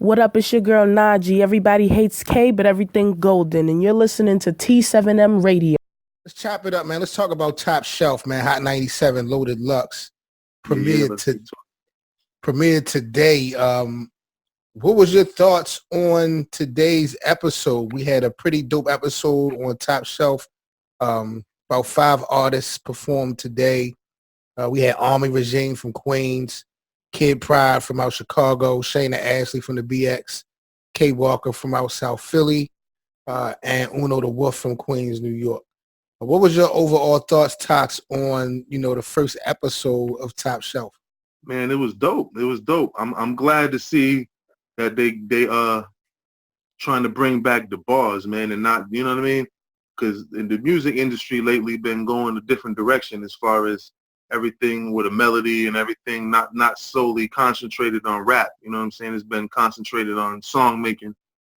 What up? It's your girl Najee. Everybody hates K, but everything golden. And you're listening to T7M Radio. Let's chop it up, man. Let's talk about Top Shelf, man. Hot 97, Loaded Lux. Yeah, Premiered today. What was your thoughts on today's episode? We had a pretty dope episode on Top Shelf. About 5 artists performed today. We had Army Regime from Queens, Kid Pride from out Chicago, Shayna Ashley from the BX, K Walker from out South Philly, and Uno the Wolf from Queens, New York. What was your overall thoughts, TOXX, on the first episode of Top Shelf? Man, it was dope. It was dope. I'm glad to see that they trying to bring back the bars, man, and not, you know what I mean? Because in the music industry lately been going a different direction as far as everything with a melody and everything, not solely concentrated on rap. You know what I'm saying? It's been concentrated on song making.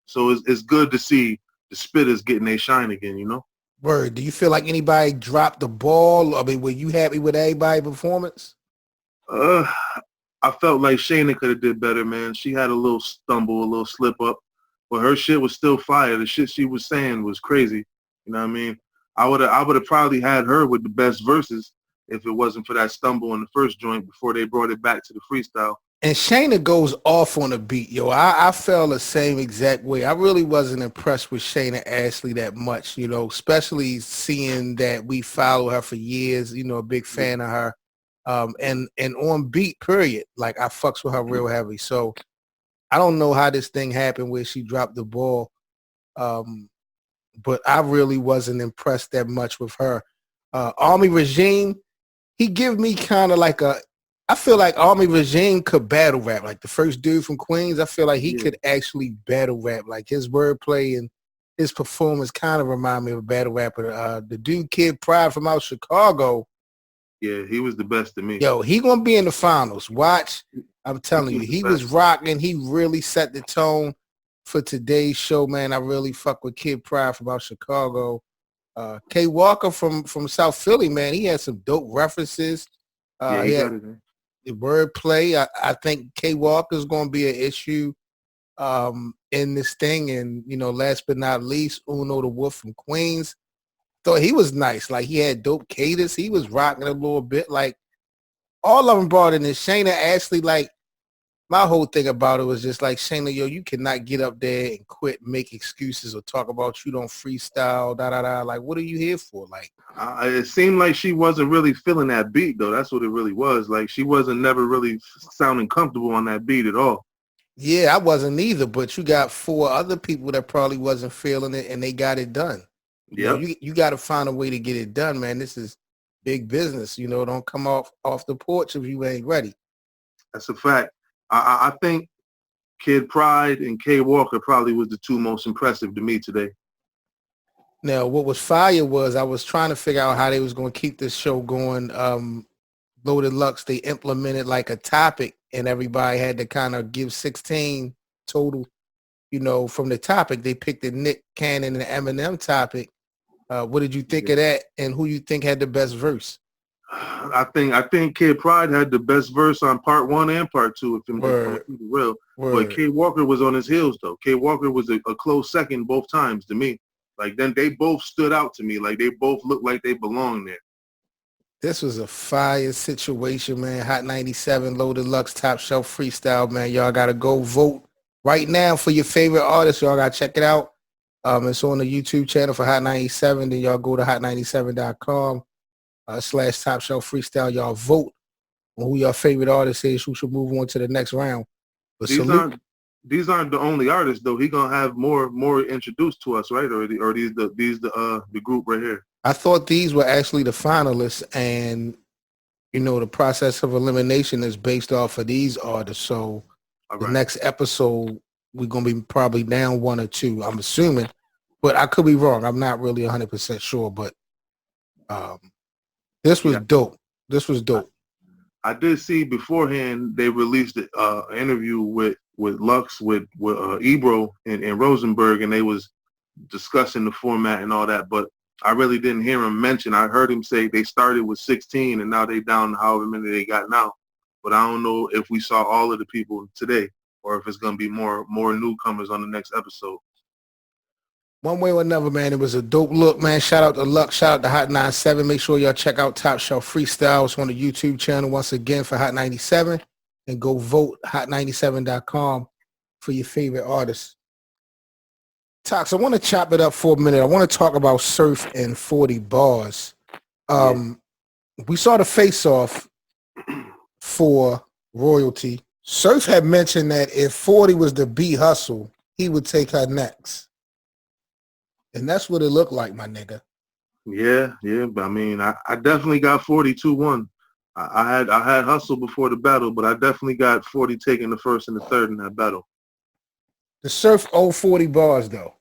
So it's good to see the spitters getting their shine again, you know? Word. Do you feel like anybody dropped the ball? I mean, were you happy with everybody's performance? I felt like Shayna could have did better, man. She had a little stumble, a little slip up, but her shit was still fire. The shit she was saying was crazy. You know what I mean? I would have probably had her with the best verses if it wasn't for that stumble in the first joint before they brought it back to the freestyle. And Shayna goes off on the beat, yo. I felt the same exact way. I really wasn't impressed with Shayna Ashley that much, especially seeing that we follow her for years, a big fan of her. And on beat, period. Like, I fucks with her real heavy. So I don't know how this thing happened where she dropped the ball. But I really wasn't impressed that much with her. Army Regime, he give me kind of like I feel like Army Regime could battle rap. Like the first dude from Queens, I feel like he could actually battle rap. Like his wordplay and his performance kind of remind me of a battle rapper. The dude Kid Pride from out Chicago. Yeah, he was the best to me. Yo, he gonna be in the finals. Watch. I'm telling you, he was rocking. He really set the tone for today's show, man. I really fuck with Kid Pride from out Chicago. K Walker from South Philly, man. He had some dope references. He got it, man. The wordplay. I think K Walker is going to be an issue in this thing. And, last but not least, Uno the Wolf from Queens. Thought he was nice. Like, he had dope cadence. He was rocking a little bit. Like, all of them brought in this. Shayna Ashley, like, my whole thing about it was just like, Shayna, yo, you cannot get up there and quit, make excuses or talk about you don't freestyle, da-da-da. Like, what are you here for? Like, it seemed like she wasn't really feeling that beat, though. That's what it really was. Like, she wasn't never really sounding comfortable on that beat at all. Yeah, I wasn't either, but you got 4 other people that probably wasn't feeling it, and they got it done. Yeah, you got to find a way to get it done, man. This is big business. Don't come off the porch if you ain't ready. That's a fact. I think Kid Pride and K Walker probably was the 2 most impressive to me today. Now, what was fire was I was trying to figure out how they was going to keep this show going. Loaded Lux, they implemented like a topic, and everybody had to kind of give 16 total, from the topic. They picked the Nick Cannon and the Eminem topic. What did you think of that, and who you think had the best verse? I think Kid Pride had the best verse on part 1 and part 2, if I'm real. But K Walker was on his heels, though. K Walker was a close second both times to me. Like, then they both stood out to me. Like, they both looked like they belonged there. This was a fire situation, man. Hot 97, Loaded Lux, Top Shelf Freestyle, man. Y'all got to go vote right now for your favorite artist. Y'all got to check it out. It's on the YouTube channel for Hot 97. Then y'all go to hot97.com. / Top Shelf Freestyle. Y'all vote on who your favorite artist is, who should move on to the next round. But these aren't the only artists, though. He gonna have more introduced to us, right? Or these the group right here. I thought these were actually the finalists, and the process of elimination is based off of these artists. So the next episode we're gonna be probably down 1 or 2. I'm assuming, but I could be wrong. I'm not really 100% sure, but this was dope. This was dope. I did see beforehand they released an interview with Lux, with Ebro and Rosenberg, and they was discussing the format and all that, but I really didn't hear him mention. I heard him say they started with 16 and now they down however many they got now. But I don't know if we saw all of the people today. or if it's gonna be more newcomers on the next episode. One way or another, man, it was a dope look, man. Shout out to Luck. Shout out to Hot 97. Make sure y'all check out Top Shelf Freestyles on the YouTube channel once again for Hot 97. And go vote hot97.com for your favorite artists. TOXX, I want to chop it up for a minute. I want to talk about Surf and 40 Bars. We saw the face-off for Royalty. Surf had mentioned that if 40 was to beat Hustle, he would take her next. And that's what it looked like, my nigga. Yeah, but I mean, I definitely got 42-1. I had Hustle before the battle, but I definitely got 40 taking the first and the third in that battle. The Surf 040 Bars, though.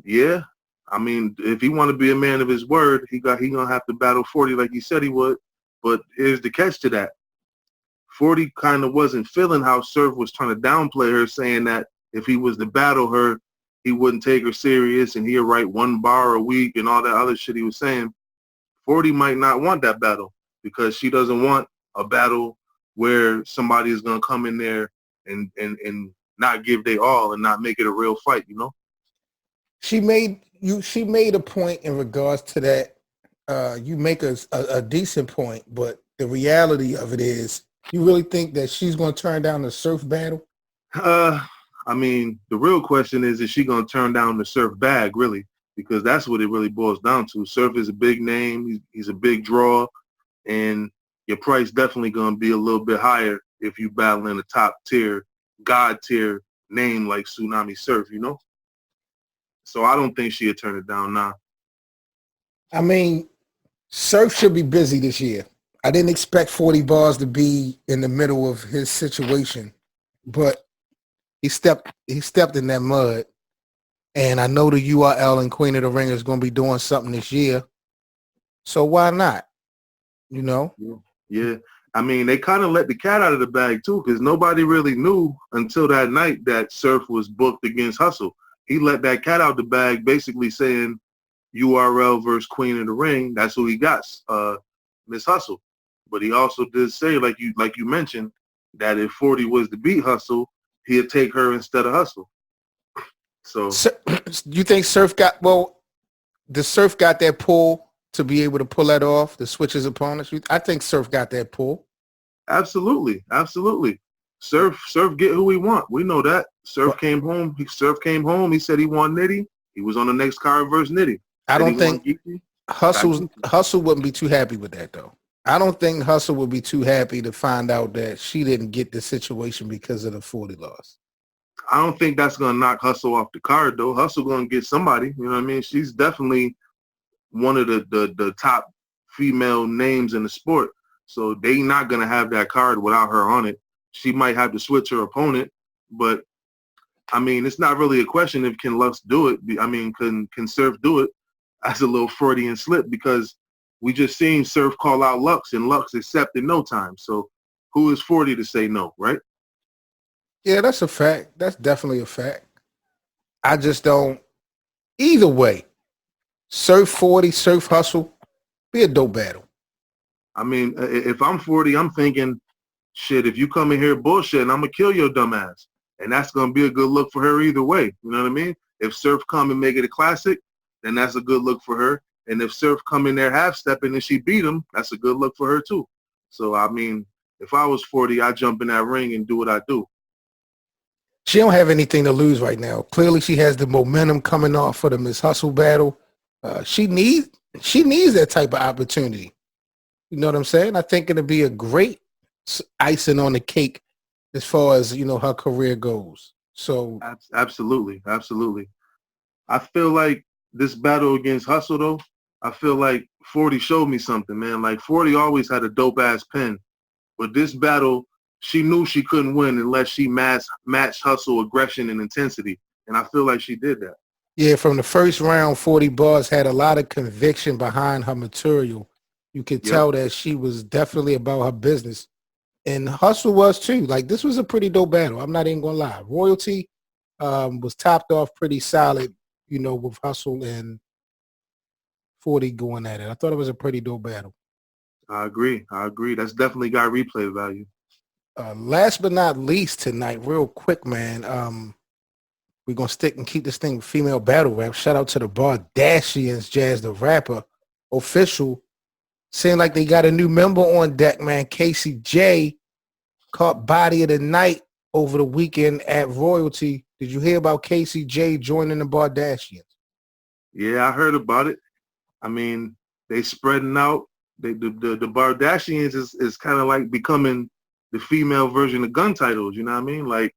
Yeah, I mean, if he want to be a man of his word, he gonna have to battle 40 like he said he would. But here's the catch to that: 40 kind of wasn't feeling how Surf was trying to downplay her, saying that if he was to battle her, he wouldn't take her serious and he'd write one bar a week and all that other shit he was saying. 40 might not want that battle because she doesn't want a battle where somebody is going to come in there and not give their all and not make it a real fight, you know? She made a point in regards to that. You make a decent point, but the reality of it is, you really think that she's going to turn down the Surf battle? I mean, the real question is she going to turn down the Surf bag, really? Because that's what it really boils down to. Surf is a big name. He's a big draw. And your price definitely going to be a little bit higher if you battling a top tier, God tier name like Tsunami Surf, you know? So I don't think she'd turn it down now. I mean, Surf should be busy this year. I didn't expect 40 Bars to be in the middle of his situation, but he stepped in that mud. And I know the URL and Queen of the Ring is going to be doing something this year. So why not? You know? Yeah. I mean, they kind of let the cat out of the bag, too, because nobody really knew until that night that Surf was booked against Hustle. He let that cat out the bag, basically saying URL versus Queen of the Ring. That's who he got, Miss Hustle. But he also did say, like you mentioned, that if 40 was to beat Hustle, he'd take her instead of Hustle. So you think Surf got the Surf got that pull to be able to pull that off, to switch his opponents? I think Surf got that pull. Absolutely. Surf get who he want. We know that. Surf came home. He said he want Nitty. He was on the next card versus Nitty. I don't think Hustle wouldn't be too happy with that, though. I don't think Hustle would be too happy to find out that she didn't get the situation because of the 40 loss. I don't think that's going to knock Hustle off the card, though. Hustle going to get somebody. You know what I mean? She's definitely one of the top female names in the sport. So they not going to have that card without her on it. She might have to switch her opponent. But, I mean, it's not really a question if can Lux do it. I mean, can Surf do it? That's a little Freudian slip because we just seen Surf call out Lux, and Lux accepted no time. So who is 40 to say no, right? Yeah, that's a fact. That's definitely a fact. I just don't. Either way, Surf 40, Surf Hustle, be a dope battle. I mean, if I'm 40, I'm thinking, shit, if you come in here bullshit, I'm going to kill your dumb ass. And that's going to be a good look for her either way. You know what I mean? If Surf come and make it a classic, then that's a good look for her. And if Surf come in there half-stepping and she beat him, that's a good look for her too. So, I mean, if I was 40, I'd jump in that ring and do what I do. She don't have anything to lose right now. Clearly, she has the momentum coming off for the Miss Hustle battle. She needs that type of opportunity. You know what I'm saying? I think it'll be a great icing on the cake as far as, you know, her career goes. So absolutely. I feel like this battle against Hustle, though, I feel like 40 showed me something, man. Like 40 always had a dope ass pen, but this battle, she knew she couldn't win unless she matched Hustle aggression and intensity, and I feel like she did that. Yeah, from the first round, 40 Bars had a lot of conviction behind her material. You could tell that she was definitely about her business. And Hustle was too. Like, this was a pretty dope battle. I'm not even going to lie. Royalty was topped off pretty solid, you know, with Hustle and 40 going at it. I thought it was a pretty dope battle. I agree. That's definitely got replay value. Last but not least tonight, real quick, man. We're gonna stick and keep this thing female battle rap. Shout out to the Bardashians, Jazz the Rapper, official. Seeing like they got a new member on deck, man. Casey J caught body of the night over the weekend at Royalty. Did you hear about Casey J joining the Bardashians? Yeah, I heard about it. I mean, they spreading out. The Bardashians is kind of like becoming the female version of gun titles. You know what I mean? Like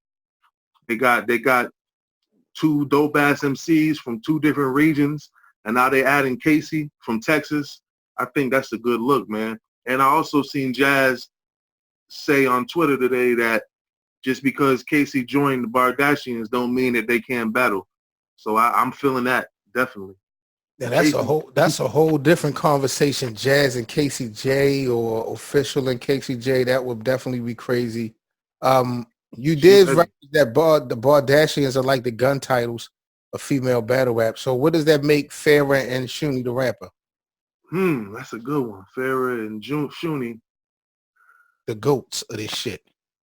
they got two dope ass MCs from two different regions, and now they adding Casey from Texas. I think that's a good look, man. And I also seen Jazz say on Twitter today that just because Casey joined the Bardashians don't mean that they can't battle. So I'm feeling that definitely. Yeah, that's a whole different conversation. Jazz and Casey J, or official and Casey J, that would definitely be crazy. You did write that the Bardashians are like the gun titles of female battle rap. So what does that make Farrah and Shuni the rapper? That's a good one. Farrah and Shuni, the goats of this shit.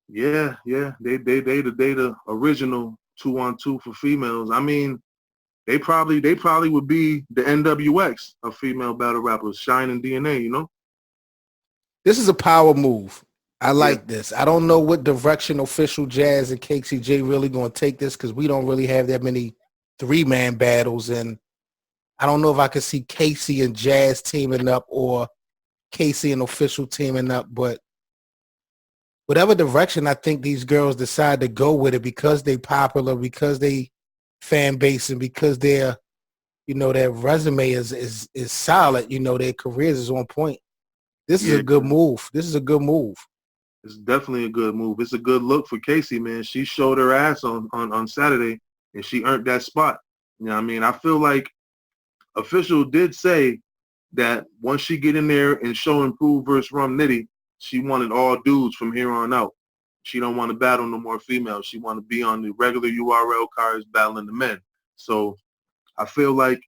Yeah. They the original 2-on-2 for females. I mean, they probably would be the NWX of female battle rappers, Shine and DNA, you know? This is a power move. I like this. I don't know what direction official Jazz and Casey J really going to take this, because we don't really have that many 3-man battles, and I don't know if I could see Casey and Jazz teaming up or Casey and official teaming up, but whatever direction I think these girls decide to go with it, because they popular, because they fan base, and because their, their resume is solid, their careers is on point. This is a good move. This is a good move. It's definitely a good move. It's a good look for Casey, man. She showed her ass on Saturday, and she earned that spot. You know what I mean? I feel like official did say that once she get in there and show Improve versus Rum Nitty, she wanted all dudes from here on out. She don't want to battle no more females. She want to be on the regular URL cards battling the men. So I feel like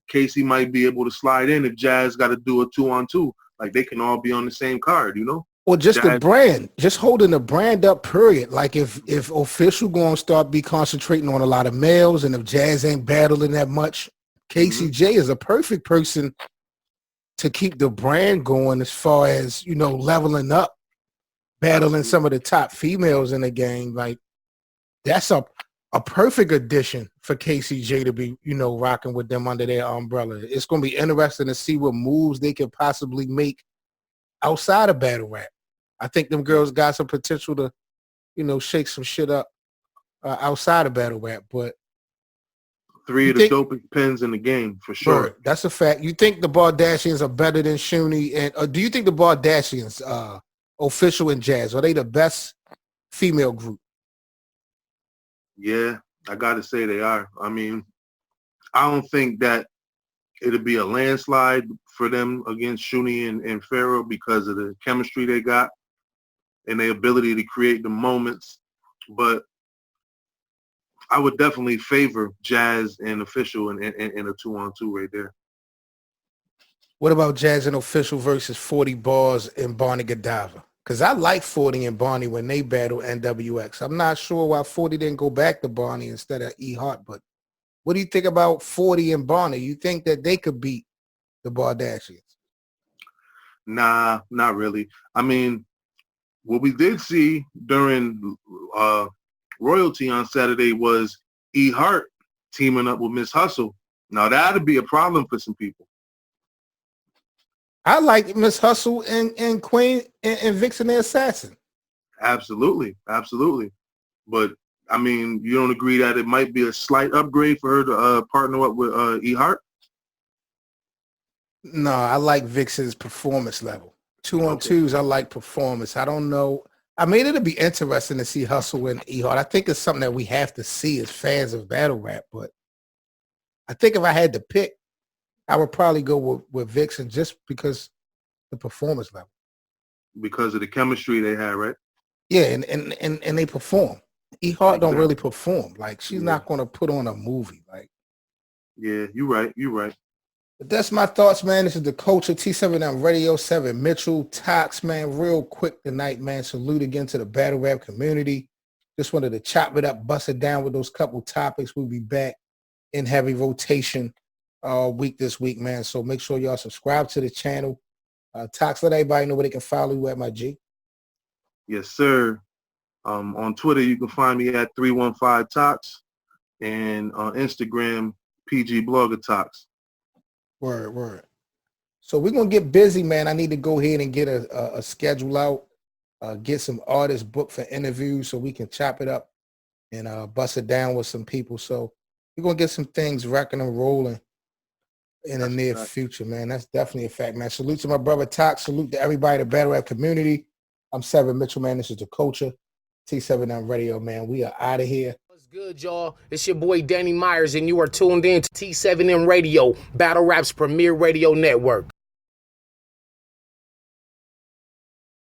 Casey might be able to slide in if Jazz got to do a 2-on-2. Like they can all be on the same card, you know? Or just the brand, just holding the brand up, period. Like if official going to start be concentrating on a lot of males, and if Jazz ain't battling that much, Casey J is a perfect person to keep the brand going as far as, leveling up, battling some of the top females in the game. Like that's a perfect addition for Casey J to be, rocking with them under their umbrella. It's going to be interesting to see what moves they could possibly make outside of battle rap. I think them girls got some potential to, shake some shit up outside of battle rap. But 3 of the dopest pens in the game, for sure. Bro, that's a fact. You think the Bardashians are better than Shuni? And do you think the Bardashians, official and Jazz, are they the best female group? Yeah, I got to say they are. I mean, I don't think that it'll be a landslide for them against Shuni and Farrah because of the chemistry they got and their ability to create the moments. But I would definitely favor Jazz and official in a 2-on-2 right there. What about Jazz and official versus 40 Bars and Barney Godiva? Because I like 40 and Barney when they battle NWX. I'm not sure why 40 didn't go back to Barney instead of E Hart, but what do you think about 40 and Barney? You think that they could beat the Bardashians? Nah, not really. I mean, what we did see during Royalty on Saturday was E Hart teaming up with Miss Hustle. Now that'd be a problem for some people. I like Miss Hustle and Queen and Vixen the Assassin. Absolutely. But I mean, you don't agree that it might be a slight upgrade for her to partner up with E Hart? No, I like Vixen's performance level. 2-on-2s, I like performance. I don't know. I mean, it'll be interesting to see Hustle and E Hart. I think it's something that we have to see as fans of battle rap. But I think if I had to pick, I would probably go with Vixen just because the performance level. Because of the chemistry they had, right? Yeah, and they perform. E Hart don't really perform. Like she's not going to put on a movie. Like, yeah, you're right. But that's my thoughts, man. This is the Culture T7M Radio 7 Mitchell TOXX, man. Real quick tonight, man. Salute again to the battle rap community. Just wanted to chop it up, bust it down with those couple topics. We'll be back in heavy rotation week this week, man. So make sure y'all subscribe to the channel. TOXX, let everybody know where they can follow you at, my G. Yes, sir. On Twitter, you can find me at 315TOXX, and on Instagram, PG Blogger TOXX. Word. So we're going to get busy, man. I need to go ahead and get a schedule out, get some artists booked for interviews so we can chop it up and bust it down with some people. So we're going to get some things rocking and rolling in the near future, man. That's definitely a fact, man. Salute to my brother TOXX. Salute to everybody in the battle rap community. I'm 7 Mitchell, man. This is the Culture T7M Radio, man. We are out of here. What's good, y'all? It's your boy Danny Myers, and you are tuned in to T7M Radio, Battle Rap's premier radio network.